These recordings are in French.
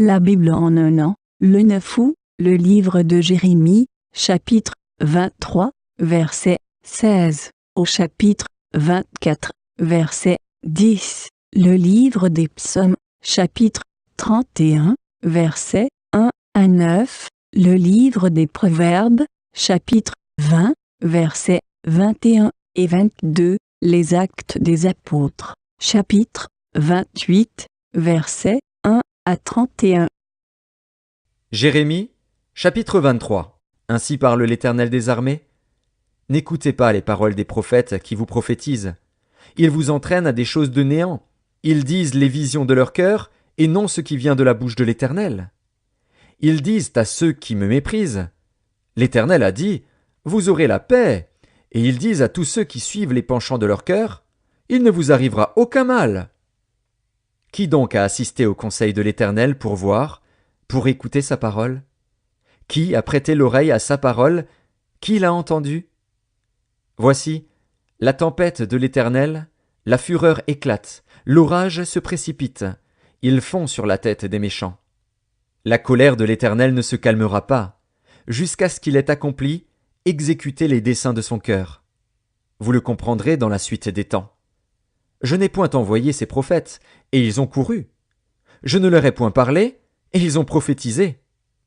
La Bible en un an, le 9 août, le livre de Jérémie, chapitre 23, verset 16, au chapitre 24, verset 10. Le livre des psaumes, chapitre 31, verset 1 à 9. Le livre des proverbes, chapitre 20, versets 21 et 22. Les actes des apôtres, chapitre 28, versets 1 à 31. Jérémie, chapitre 23. Ainsi parle l'Éternel des armées. N'écoutez pas les paroles des prophètes qui vous prophétisent. Ils vous entraînent à des choses de néant. Ils disent les visions de leur cœur et non ce qui vient de la bouche de l'Éternel. Ils disent à ceux qui me méprisent, l'Éternel a dit, vous aurez la paix. Et ils disent à tous ceux qui suivent les penchants de leur cœur, il ne vous arrivera aucun mal. Qui donc a assisté au conseil de l'Éternel pour voir, pour écouter sa parole? Qui a prêté l'oreille à sa parole? Qui l'a entendu? Voici, la tempête de l'Éternel, la fureur éclate, l'orage se précipite, ils fond sur la tête des méchants. La colère de l'Éternel ne se calmera pas, jusqu'à ce qu'il ait accompli, exécuté les desseins de son cœur. Vous le comprendrez dans la suite des temps. Je n'ai point envoyé ces prophètes, et ils ont couru. Je ne leur ai point parlé, et ils ont prophétisé.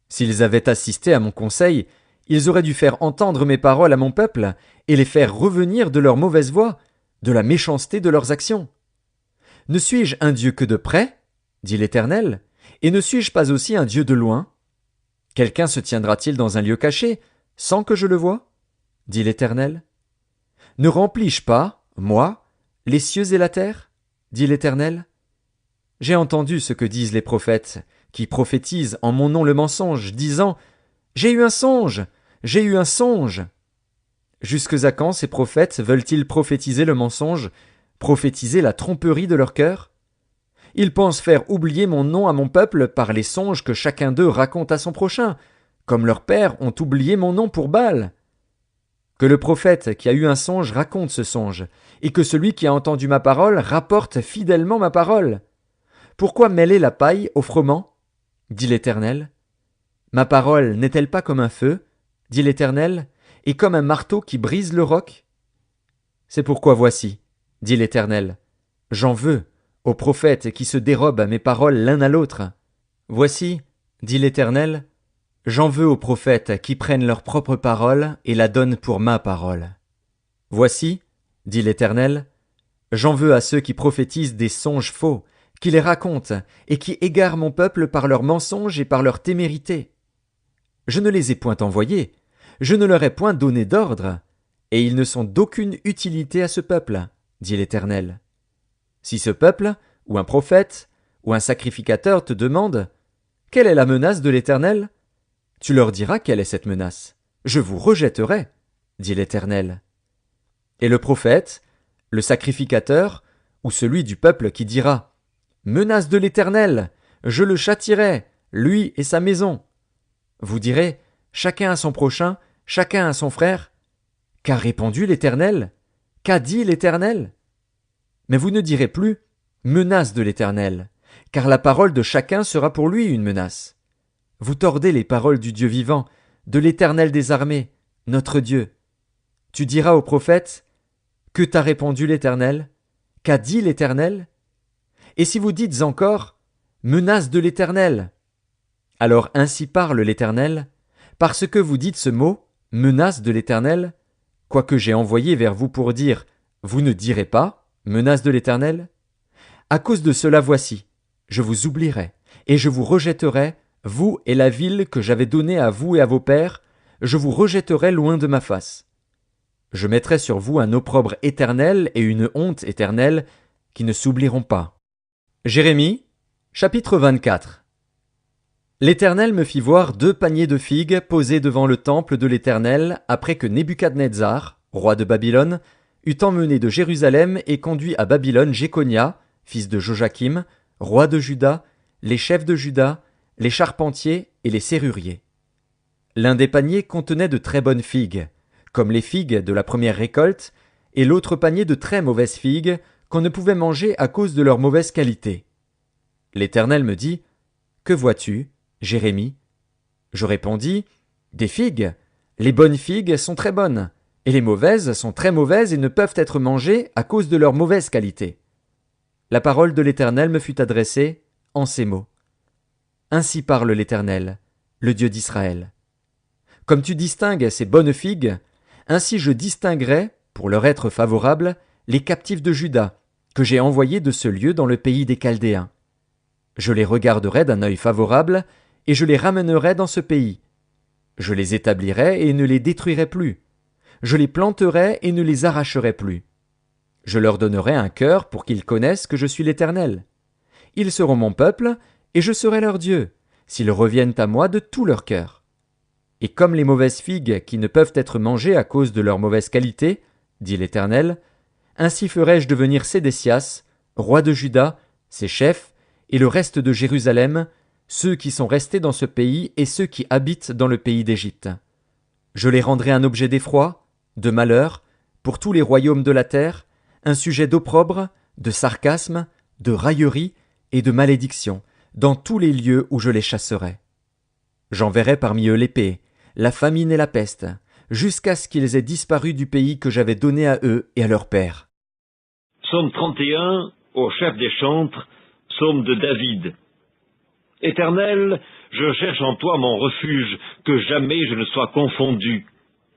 S'ils avaient assisté à mon conseil, ils auraient dû faire entendre mes paroles à mon peuple, et les faire revenir de leur mauvaise voie, de la méchanceté de leurs actions. Ne suis-je un Dieu que de près, dit l'Éternel, et ne suis-je pas aussi un Dieu de loin? Quelqu'un se tiendra-t-il dans un lieu caché, sans que je le voie? Dit l'Éternel. Ne remplis-je pas, moi, les cieux et la terre? Dit l'Éternel. J'ai entendu ce que disent les prophètes, qui prophétisent en mon nom le mensonge, disant « J'ai eu un songe! J'ai eu un songe !» Jusque à quand ces prophètes veulent-ils prophétiser le mensonge, prophétiser la tromperie de leur cœur? Ils pensent faire oublier mon nom à mon peuple par les songes que chacun d'eux raconte à son prochain, comme leurs pères ont oublié mon nom pour Baal. Que le prophète qui a eu un songe raconte ce songe, et que celui qui a entendu ma parole rapporte fidèlement ma parole. Pourquoi mêler la paille au froment? Dit l'Éternel. Ma parole n'est-elle pas comme un feu, dit l'Éternel, et comme un marteau qui brise le roc? C'est pourquoi voici, dit l'Éternel, j'en veux aux prophètes qui se dérobent à mes paroles l'un à l'autre. Voici, dit l'Éternel, j'en veux aux prophètes qui prennent leur propre parole et la donnent pour ma parole. Voici, dit l'Éternel, j'en veux à ceux qui prophétisent des songes faux, qui les racontent et qui égarent mon peuple par leurs mensonges et par leur témérité. Je ne les ai point envoyés, je ne leur ai point donné d'ordre, et ils ne sont d'aucune utilité à ce peuple, dit l'Éternel. Si ce peuple, ou un prophète, ou un sacrificateur te demande « Quelle est la menace de l'Éternel ?» Tu leur diras quelle est cette menace. Je vous rejetterai, dit l'Éternel. Et le prophète, le sacrificateur, ou celui du peuple qui dira « Menace de l'Éternel, je le châtierai, lui et sa maison. » Vous direz « Chacun à son prochain, chacun à son frère. » Qu'a répondu l'Éternel? Qu'a dit l'Éternel? Mais vous ne direz plus « Menace de l'Éternel », car la parole de chacun sera pour lui une menace. Vous tordez les paroles du Dieu vivant, de l'Éternel des armées, notre Dieu. Tu diras au prophète, que t'a répondu l'Éternel? Qu'a dit l'Éternel? Et si vous dites encore, menace de l'Éternel, alors ainsi parle l'Éternel, parce que vous dites ce mot, menace de l'Éternel, quoique j'ai envoyé vers vous pour dire, vous ne direz pas, menace de l'Éternel? À cause de cela voici, je vous oublierai, et je vous rejetterai, vous et la ville que j'avais donnée à vous et à vos pères, je vous rejetterai loin de ma face. Je mettrai sur vous un opprobre éternel et une honte éternelle qui ne s'oublieront pas. Jérémie, chapitre 24. L'Éternel me fit voir 2 paniers de figues posés devant le temple de l'Éternel après que Nebuchadnezzar, roi de Babylone, eut emmené de Jérusalem et conduit à Babylone Jéconia, fils de Joachim, roi de Juda, les chefs de Juda, les charpentiers et les serruriers. L'un des paniers contenait de très bonnes figues, comme les figues de la première récolte, et l'autre panier de très mauvaises figues qu'on ne pouvait manger à cause de leur mauvaise qualité. L'Éternel me dit, Que vois-tu, Jérémie? Je répondis, des figues. Les bonnes figues sont très bonnes, et les mauvaises sont très mauvaises et ne peuvent être mangées à cause de leur mauvaise qualité. La parole de l'Éternel me fut adressée en ces mots. Ainsi parle l'Éternel, le Dieu d'Israël. Comme tu distingues ces bonnes figues, ainsi je distinguerai, pour leur être favorable, les captifs de Juda, que j'ai envoyés de ce lieu dans le pays des Chaldéens. Je les regarderai d'un œil favorable, et je les ramènerai dans ce pays. Je les établirai et ne les détruirai plus. Je les planterai et ne les arracherai plus. Je leur donnerai un cœur pour qu'ils connaissent que je suis l'Éternel. Ils seront mon peuple, et je serai leur Dieu, s'ils reviennent à moi de tout leur cœur. Et comme les mauvaises figues qui ne peuvent être mangées à cause de leur mauvaise qualité, dit l'Éternel, ainsi ferai-je devenir Sédécias, roi de Juda, ses chefs, et le reste de Jérusalem, ceux qui sont restés dans ce pays et ceux qui habitent dans le pays d'Égypte. Je les rendrai un objet d'effroi, de malheur, pour tous les royaumes de la terre, un sujet d'opprobre, de sarcasme, de raillerie et de malédiction, dans tous les lieux où je les chasserai. J'enverrai parmi eux l'épée, la famine et la peste, jusqu'à ce qu'ils aient disparu du pays que j'avais donné à eux et à leurs pères. Psaume 31, au chef des chantres, psaume de David. Éternel, je cherche en toi mon refuge, que jamais je ne sois confondu.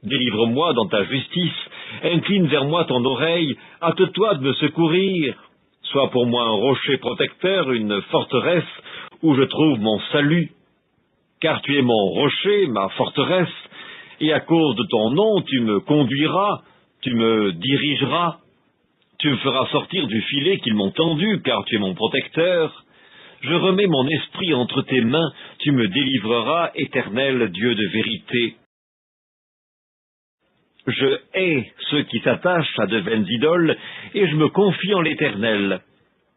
Délivre-moi dans ta justice, incline vers moi ton oreille, hâte-toi de me secourir. Sois pour moi un rocher protecteur, une forteresse, où je trouve mon salut. Car tu es mon rocher, ma forteresse, et à cause de ton nom tu me conduiras, tu me dirigeras. Tu me feras sortir du filet qu'ils m'ont tendu, car tu es mon protecteur. Je remets mon esprit entre tes mains, tu me délivreras, Éternel Dieu de vérité. Je hais ceux qui s'attachent à de vaines idoles, et je me confie en l'Éternel.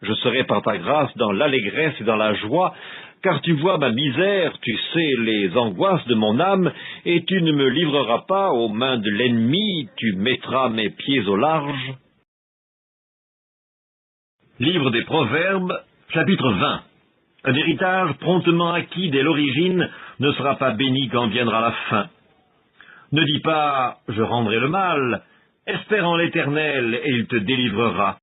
Je serai par ta grâce dans l'allégresse et dans la joie, car tu vois ma misère, tu sais les angoisses de mon âme, et tu ne me livreras pas aux mains de l'ennemi, tu mettras mes pieds au large. Livre des Proverbes, chapitre 20. Un héritage promptement acquis dès l'origine ne sera pas béni quand viendra la fin. Ne dis pas « je rendrai le mal », espère en l'Éternel et il te délivrera.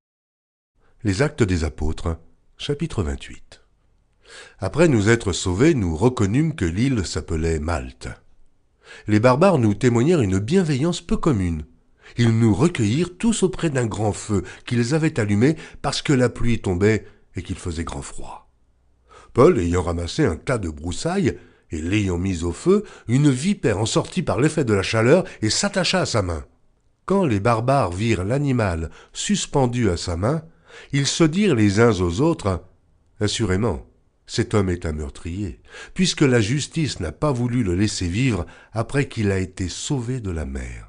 Les Actes des Apôtres, chapitre 28. Après nous être sauvés, nous reconnûmes que l'île s'appelait Malte. Les barbares nous témoignèrent une bienveillance peu commune. Ils nous recueillirent tous auprès d'un grand feu qu'ils avaient allumé parce que la pluie tombait et qu'il faisait grand froid. Paul, ayant ramassé un tas de broussailles et l'ayant mis au feu, une vipère en sortit par l'effet de la chaleur et s'attacha à sa main. Quand les barbares virent l'animal suspendu à sa main, ils se dirent les uns aux autres « Assurément, cet homme est un meurtrier, puisque la justice n'a pas voulu le laisser vivre après qu'il a été sauvé de la mer. »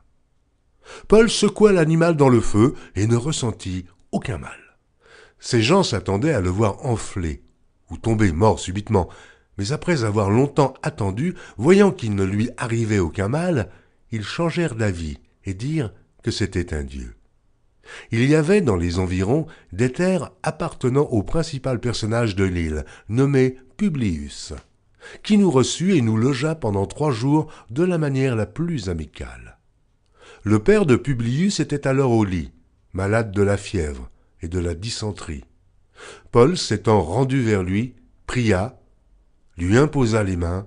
Paul secoua l'animal dans le feu et ne ressentit aucun mal. Ces gens s'attendaient à le voir enfler ou tomber mort subitement, mais après avoir longtemps attendu, voyant qu'il ne lui arrivait aucun mal, ils changèrent d'avis et dirent que c'était un dieu. Il y avait dans les environs des terres appartenant au principal personnage de l'île, nommé Publius, qui nous reçut et nous logea pendant 3 jours de la manière la plus amicale. Le père de Publius était alors au lit, malade de la fièvre et de la dysenterie. Paul, s'étant rendu vers lui, pria, lui imposa les mains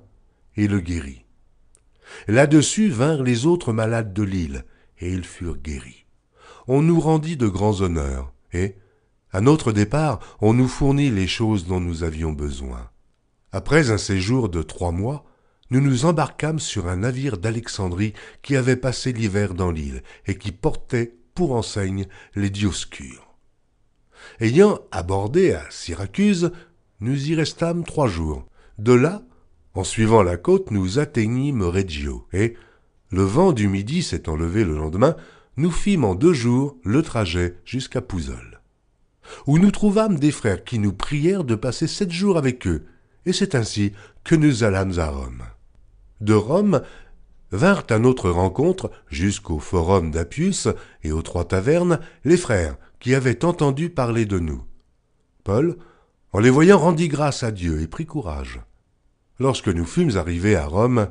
et le guérit. Là-dessus vinrent les autres malades de l'île, et ils furent guéris. On nous rendit de grands honneurs, et, à notre départ, on nous fournit les choses dont nous avions besoin. Après un séjour de 3 mois, nous nous embarquâmes sur un navire d'Alexandrie qui avait passé l'hiver dans l'île et qui portait pour enseigne les Dioscures. Ayant abordé à Syracuse, nous y restâmes 3 jours. De là, en suivant la côte, nous atteignîmes Reggio, et, le vent du midi s'étant levé le lendemain, nous fîmes en 2 jours le trajet jusqu'à Pouzole, où nous trouvâmes des frères qui nous prièrent de passer 7 jours avec eux, et c'est ainsi que nous allâmes à Rome. De Rome vinrent à notre rencontre, jusqu'au forum d'Appius et aux 3 tavernes, les frères qui avaient entendu parler de nous. Paul, En les voyant, rendit grâce à Dieu et prit courage. Lorsque nous fûmes arrivés à Rome,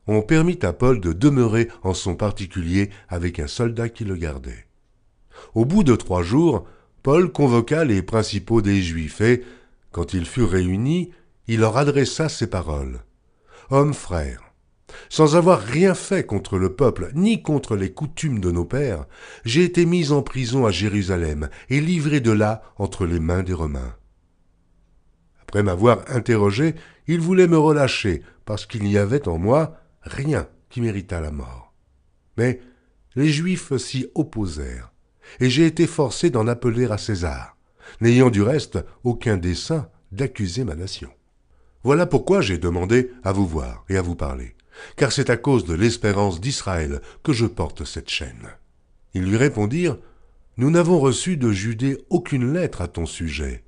on permit à Paul de demeurer en son particulier avec un soldat qui le gardait. Au bout de 3 jours, Paul convoqua les principaux des Juifs et, quand ils furent réunis, il leur adressa ces paroles. « Hommes frères, sans avoir rien fait contre le peuple ni contre les coutumes de nos pères, j'ai été mis en prison à Jérusalem et livré de là entre les mains des Romains. Après m'avoir interrogé, ils voulaient me relâcher parce qu'il n'y avait en moi rien qui méritât la mort. Mais les Juifs s'y opposèrent, et j'ai été forcé d'en appeler à César, n'ayant du reste aucun dessein d'accuser ma nation. Voilà pourquoi j'ai demandé à vous voir et à vous parler, car c'est à cause de l'espérance d'Israël que je porte cette chaîne. » Ils lui répondirent, « Nous n'avons reçu de Judée aucune lettre à ton sujet,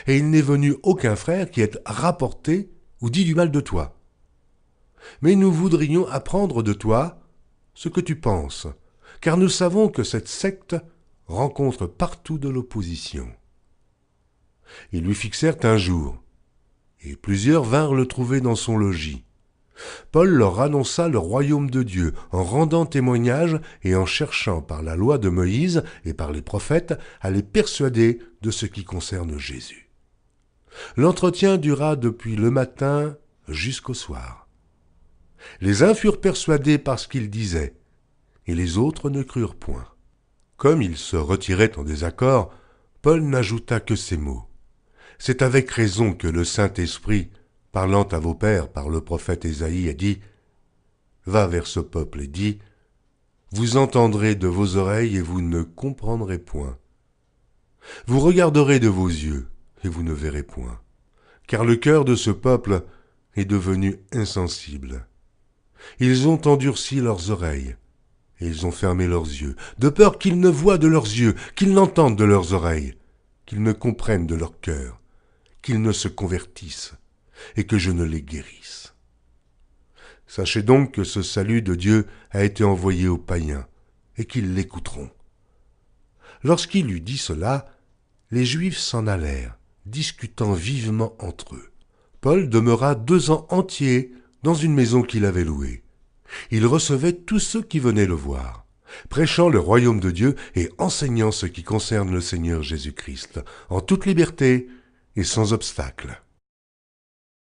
et il n'est venu aucun frère qui ait rapporté ou dit du mal de toi. Mais nous voudrions apprendre de toi ce que tu penses, car nous savons que cette secte rencontre partout de l'opposition. » Ils lui fixèrent un jour, et plusieurs vinrent le trouver dans son logis. Paul leur annonça le royaume de Dieu en rendant témoignage et en cherchant par la loi de Moïse et par les prophètes à les persuader de ce qui concerne Jésus. L'entretien dura depuis le matin jusqu'au soir. Les uns furent persuadés par ce qu'il disait, et les autres ne crurent point. Comme ils se retiraient en désaccord, Paul n'ajouta que ces mots. « C'est avec raison que le Saint-Esprit, parlant à vos pères par le prophète Ésaïe, a dit « Va vers ce peuple et dis « Vous entendrez de vos oreilles et vous ne comprendrez point. Vous regarderez de vos yeux et vous ne verrez point. Car le cœur de ce peuple est devenu insensible. Ils ont endurci leurs oreilles et ils ont fermé leurs yeux, de peur qu'ils ne voient de leurs yeux, qu'ils n'entendent de leurs oreilles, qu'ils ne comprennent de leur cœur, qu'ils ne se convertissent, et que je ne les guérisse. Sachez donc que ce salut de Dieu a été envoyé aux païens, et qu'ils l'écouteront. » Lorsqu'il eut dit cela, les Juifs s'en allèrent, discutant vivement entre eux. Paul demeura 2 ans entiers dans une maison qu'il avait louée. Il recevait tous ceux qui venaient le voir, prêchant le royaume de Dieu et enseignant ce qui concerne le Seigneur Jésus-Christ, en toute liberté et sans obstacle.